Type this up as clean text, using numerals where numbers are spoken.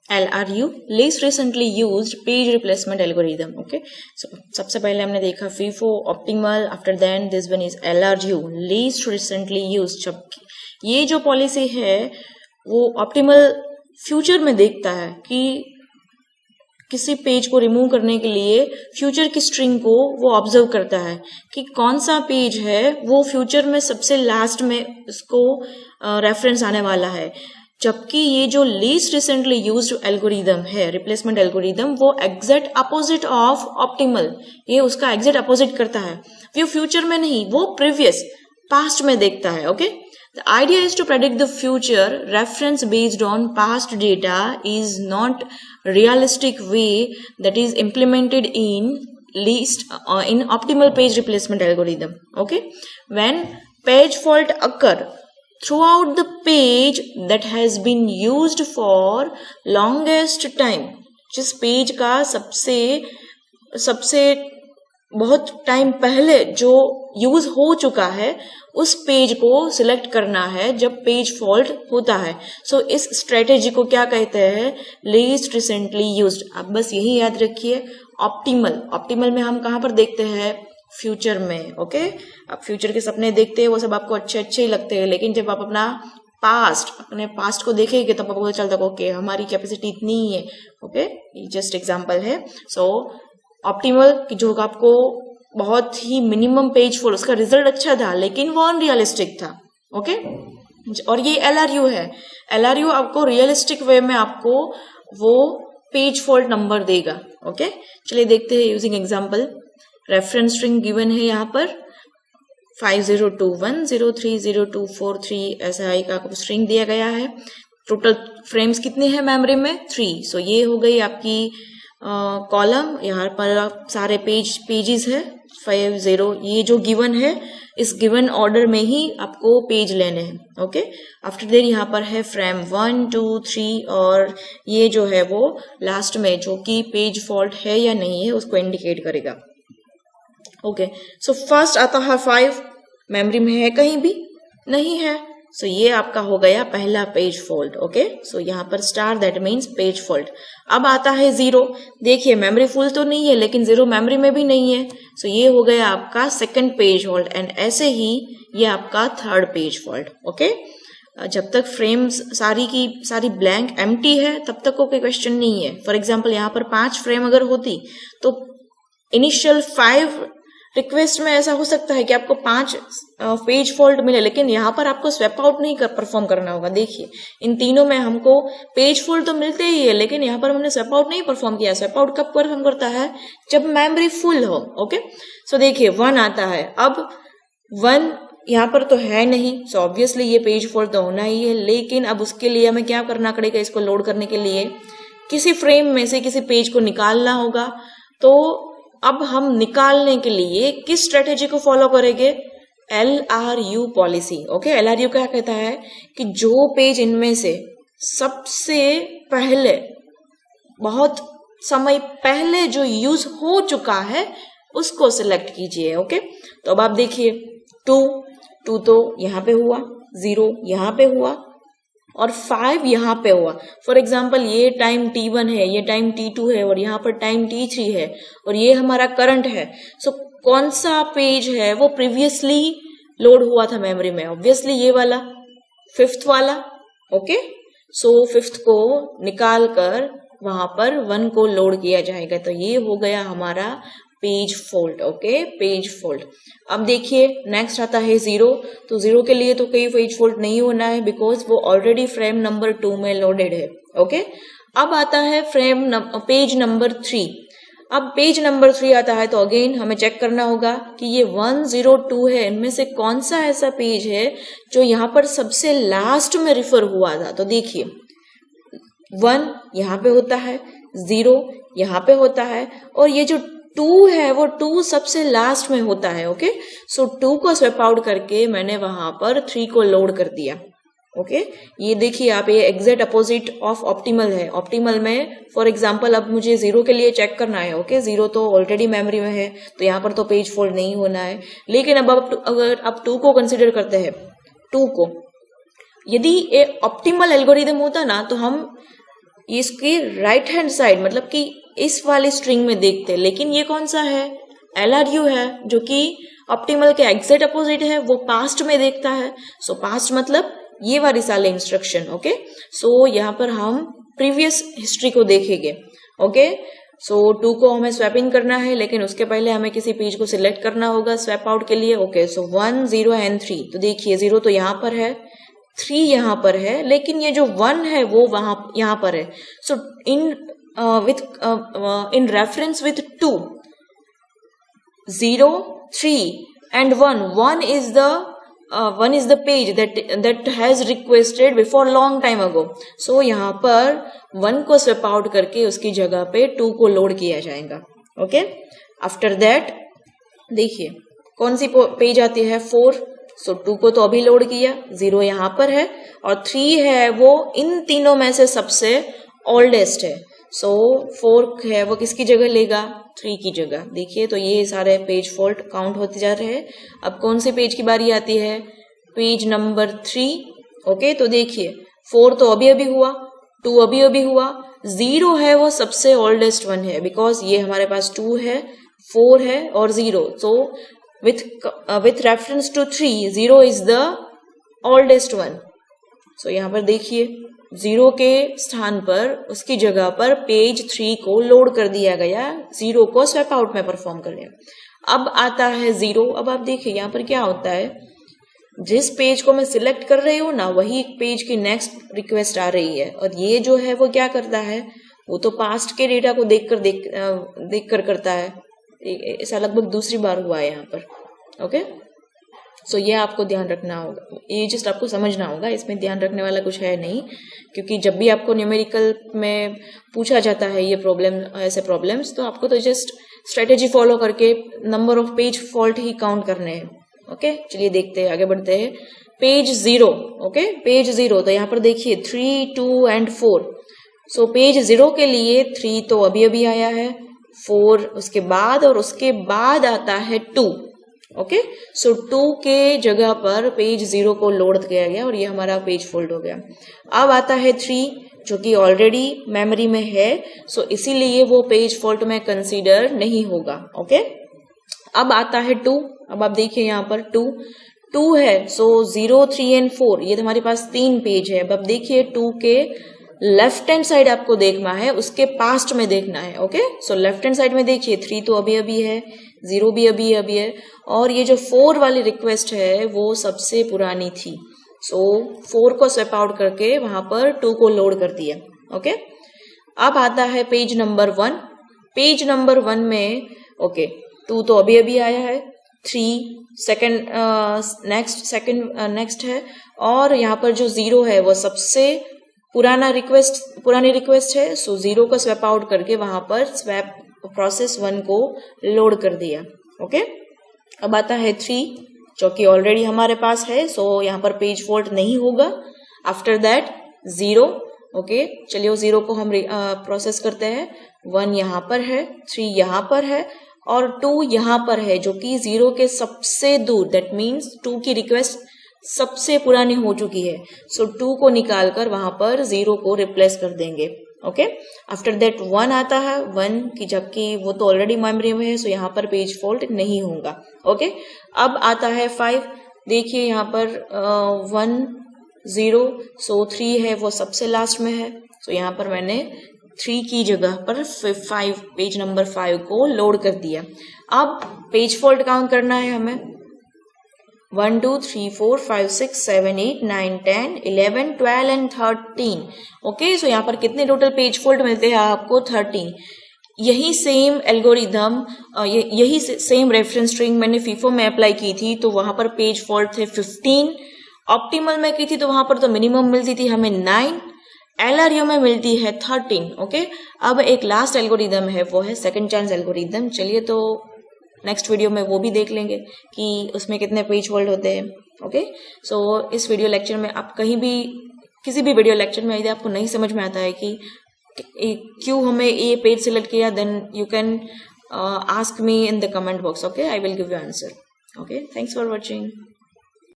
LRU, least recently used page replacement algorithm. Okay, so सबसे पहले हमने देखा FIFO, optimal, after then this one is LRU, least recently used. जब ये जो पॉलिसी है वो ऑप्टिमल फ्यूचर में देखता है कि किसी पेज को रिमूव करने के लिए फ्यूचर की स्ट्रिंग को वो ऑब्जर्व करता है कि कौन सा पेज है वो फ्यूचर में सबसे लास्ट में इसको रेफरेंस आने वाला है, जबकि ये जो लीस्ट रिसेंटली यूज्ड एल्गोरिदम है रिप्लेसमेंट एल्गोरिदम वो एग्जैक्ट अपोजिट ऑफ ऑप्टिमल, ये उसका एग्जैक्ट अपोजिट करता है, वो फ्यूचर में नहीं, वो प्रीवियस पास्ट में देखता है. Okay, the idea is to predict the future. Reference based on past data is not realistic way that is implemented in least in optimal page replacement algorithm. Okay, when page fault occur throughout the page that has been used for longest time, जिस page का सबसे बहुत time पहले जो use हो चुका है उस पेज को सिलेक्ट करना है जब पेज फॉल्ट होता है. सो इस स्ट्रेटेजी को क्या कहते हैं? Least recently used. आप बस यही याद रखिए. ऑप्टिमल में हम कहाँ पर देखते हैं? फ्यूचर में. ओके, आप फ्यूचर के सपने देखते हैं, वो सब आपको अच्छे ही लगते हैं, लेकिन जब आप अपने पास्ट को देखेंगे तब आपको पता चलता है ओके हमारी कैपेसिटी इतनी ही है. ओके, जस्ट एग्जाम्पल है. सो ऑप्टिमल की जो आपको बहुत ही मिनिमम पेज फॉल्ट, उसका रिजल्ट अच्छा था लेकिन वो अनरियलिस्टिक था. ओके, और ये LRU है. LRU आपको रियलिस्टिक वे में आपको वो पेज फॉल्ट नंबर देगा. ओके, चलिए देखते हैं using example. Reference string given है यहाँ पर 5021030243 ऐसा एक आपको स्ट्रिंग दिया गया है. टोटल फ्रेम्स कितने हैं मेमोरी में? 3. सो ये हो गई आपकी कॉलम. यहाँ पर सारे पेजेस है 50. ये जो गिवन है इस गिवन ऑर्डर में ही आपको पेज लेने हैं. ओके, आफ्टर देयर यहाँ पर है फ्रेम 1 2 3 और ये जो है वो लास्ट में जो कि पेज फॉल्ट है या नहीं है उसको इंडिकेट करेगा. ओके, सो फर्स्ट आता है 5. मेमोरी में है? कहीं भी नहीं है. सो ये आपका हो गया पहला पेज फॉल्ट. ओके, सो यहाँ पर star that means page fault. अब आता है 0. देखिए मेमोरी फुल तो नहीं है लेकिन 0 मेमोरी में भी नहीं है. सो ये हो गया आपका सेकंड पेज फॉल्ट एंड ऐसे ही ये आपका थर्ड पेज फॉल्ट. ओके, जब तक फ्रेम्स सारी की सारी ब्लैंक एम्प्टी है तब तक कोई क्वेश्चन नहीं है. फॉर एग्जाम्पल यहाँ पर 5 फ्रेम अगर होती तो इनिशियल 5 रिक्वेस्ट में ऐसा हो सकता है कि आपको 5 पेज फॉल्ट मिले, लेकिन यहाँ पर आपको स्वैप आउट नहीं परफॉर्म करना होगा. देखिए इन तीनों में हमको पेज फॉल्ट तो मिलते ही है लेकिन यहाँ पर हमने स्वैप आउट नहीं परफॉर्म किया. स्वैप आउट कब परफॉर्म करता है? जब मेमोरी फुल हो. ओके, सो देखिए 1 आता है. अब 1 यहाँ पर तो है नहीं, सो ऑब्वियसली ये पेज फॉल्ट तो होना ही है, लेकिन अब उसके लिए हमें क्या करना पड़ेगा? इसको लोड करने के लिए किसी फ्रेम में से किसी पेज को निकालना होगा. तो अब हम निकालने के लिए किस स्ट्रेटेजी को फॉलो करेंगे? LRU policy. ओके, LRU क्या कहता है कि जो पेज इनमें से सबसे पहले बहुत समय पहले जो यूज हो चुका है उसको सिलेक्ट कीजिए. ओके, तो अब आप देखिए 2 तो यहाँ पे हुआ, 0 यहाँ पे हुआ और 5 यहाँ पे हुआ. फॉर एग्जाम्पल ये टाइम T1 है, ये टाइम T2 है और यहाँ पर टाइम T3 है और ये हमारा करंट है. सो कौन सा पेज है वो प्रीवियसली लोड हुआ था मेमोरी में? ऑब्वियसली ये वाला 5th वाला. ओके, सो 5th को निकाल कर वहां पर 1 को लोड किया जाएगा. तो ये हो गया हमारा page fault. Okay, page fault. अब देखिए नेक्स्ट आता है 0. तो 0 के लिए तो कोई पेज फॉल्ट नहीं होना है बिकॉज वो ऑलरेडी फ्रेम नंबर 2 में लोडेड है. ओके, अब आता है पेज नंबर 3. अब पेज नंबर 3 आता है तो अगेन हमें चेक करना होगा कि ये 102 है, इनमें से कौन सा ऐसा पेज है जो यहाँ पर सबसे लास्ट में रिफर हुआ था. तो देखिए 1 यहाँ पे होता है, 0 यहाँ पे होता है और ये जो 2 है वो 2 सबसे लास्ट में होता है. ओके, सो 2 को स्वैप आउट करके मैंने वहां पर 3 को लोड कर दिया. ओके, ये देखिए आप, ये एग्जैक्ट अपोजिट ऑफ ऑप्टिमल है. ऑप्टिमल में फॉर एग्जांपल अब मुझे 0 के लिए चेक करना है. ओके, 0 तो ऑलरेडी मेमोरी में है तो यहाँ पर तो पेज फॉल्ट नहीं होना है. लेकिन अब अगर आप 2 को कंसिडर करते हैं, 2 को यदि ये ऑप्टिमल एल्गोरिदम होता ना तो हम इसकी राइट हैंड साइड मतलब कि इस वाली स्ट्रिंग में देखते हैं, लेकिन ये कौन सा है, LRU है, जो कि ऑप्टिमल के एग्जैक्ट अपोजिट है, वो पास्ट में देखता है। सो पास्ट मतलब ये वाली सारे इंस्ट्रक्शन। ओके, सो यहाँ पर हम प्रीवियस हिस्ट्री को देखेंगे। ओके, सो 2 को हमें स्वैप इन करना है, लेकिन उसके पहले हमें किसी पेज को सिलेक्ट करना होगा स्वैप आउट के लिए। ओके, सो 1 0 एंड 3, तो देखिए 0 तो यहाँ पर है, 3 यहाँ पर है, लेकिन ये जो 1 है वो वहां यहाँ पर है। सो in reference with 2, 0 3 and 1 is the page that has requested before long time ago. So यहाँ पर 1 को swap out करके उसकी जगह पे 2 को लोड किया जाएगा। ओके, आफ्टर दैट देखिए कौन सी पेज आती है, 4। सो 2 को तो अभी लोड किया, 0 यहाँ पर है और 3 है वो इन तीनों में से सबसे ओल्डेस्ट है। सो 4 है वो किसकी जगह लेगा, 3 की जगह। देखिए तो ये सारे पेज फॉल्ट काउंट होते जा रहे हैं। अब कौन से पेज की बारी आती है, पेज नंबर 3। ओके, तो देखिए 4 तो अभी अभी हुआ, 2 अभी अभी हुआ, 0 है वो सबसे ओल्डेस्ट वन है, बिकॉज ये हमारे पास 2 है, 4 है और 0। सो with reference to 3, 0 is the oldest one. So यहाँ पर देखिए 0 के स्थान पर उसकी जगह पर पेज 3 को लोड कर दिया गया, 0 को स्वैप आउट में परफॉर्म कर दिया। अब आता है 0। अब आप देखिए यहाँ पर क्या होता है, जिस पेज को मैं सिलेक्ट कर रही हूँ ना, वही पेज की नेक्स्ट रिक्वेस्ट आ रही है, और ये जो है वो क्या करता है, वो तो पास्ट के डेटा को देख कर करता है। ऐसा लगभग दूसरी बार हुआ है यहाँ पर। ओके, सो ये आपको ध्यान रखना होगा, ये जस्ट आपको समझना होगा, इसमें ध्यान रखने वाला कुछ है नहीं, क्योंकि जब भी आपको न्यूमेरिकल में पूछा जाता है ये ऐसे प्रॉब्लम्स, तो आपको तो जस्ट स्ट्रेटेजी फॉलो करके number of page fault he count करने हैं। ओके, चलिए देखते हैं, आगे बढ़ते हैं। पेज 0। ओके, पेज 0, तो यहाँ पर देखिए 3 2 एंड 4। सो पेज 0 के लिए 3 तो अभी अभी आया है, 4 उसके बाद, और उसके बाद आता है 2। ओके, सो 2 के जगह पर पेज 0 को लोड किया गया और ये हमारा पेज फोल्ड हो गया। अब आता है 3, जो कि ऑलरेडी मेमोरी में है, सो इसीलिए वो पेज फॉल्ट में कंसीडर नहीं होगा। ओके, अब आता है 2। अब आप देखिए यहाँ पर 2 है, सो 0 3 एंड 4, ये हमारे पास 3 पेज है। अब देखिए 2 के लेफ्ट हैंड साइड आपको देखना है, उसके पास्ट में देखना है। Okay, so left hand side में देखिए 3 तो अभी अभी है, 0 भी अभी अभी है, और ये जो 4 वाली रिक्वेस्ट है वो सबसे पुरानी थी। सो 4 को स्वैप आउट करके वहां पर 2 को लोड कर दिया। ओके, अब आता है पेज नंबर 1। पेज नंबर 1 में 2 तो अभी अभी आया है, 3 नेक्स्ट है, और यहाँ पर जो 0 है वो सबसे पुरानी रिक्वेस्ट है। सो 0 को स्वैप आउट करके वहां पर स्वैप प्रोसेस 1 को लोड कर दिया। ओके, अब आता है 3, जो कि ऑलरेडी हमारे पास है, सो यहाँ पर पेज फॉल्ट नहीं होगा। After that 0। ओके, चलिए 0 को हम प्रोसेस करते हैं। 1 यहाँ पर है, 3 यहाँ पर है और 2 यहाँ पर है, जो कि 0 के सबसे दूर, दैट मीन्स 2 की रिक्वेस्ट सबसे पुरानी हो चुकी है। सो 2 को निकालकर वहां पर 0 को रिप्लेस कर देंगे। ओके, आफ्टर दैट 1 आता है, 1 की, जबकि वो तो ऑलरेडी मेमोरी में है, सो यहाँ पर पेज फॉल्ट नहीं होगा। ओके, अब आता है 5। देखिए यहाँ पर 1 0, सो 3 है वो सबसे लास्ट में है, सो यहाँ पर मैंने 3 की जगह पर 5 पेज नंबर 5 को लोड कर दिया। अब पेज फॉल्ट काउंट करना है हमें, 1 2 3 4 5 6 7 8 9 10 11 12 एंड 13। ओके, सो यहाँ पर कितने टोटल पेज फॉल्ट मिलते हैं आपको, 13। यही सेम एल्गोरिदम, यही सेम रेफरेंस स्ट्रिंग मैंने फीफो में अप्लाई की थी, तो वहां पर पेज फॉल्ट थे 15। ऑप्टिमल में की थी तो वहां पर तो मिनिमम मिलती थी हमें 9, LRU में मिलती है 13। ओके, अब एक लास्ट एल्गोरिदम है, वो है सेकंड चांस एल्गोरिदम। चलिए तो नेक्स्ट वीडियो में वो भी देख लेंगे कि उसमें कितने पेज फॉल्ट होते हैं। ओके, सो इस वीडियो लेक्चर में आप कहीं भी, किसी भी वीडियो लेक्चर में यदि आपको नहीं समझ में आता है कि क्यों हमें ये पेज सिलेक्ट किया, then you can ask me in the comment box. Okay, I will give you answer. Okay, thanks for watching.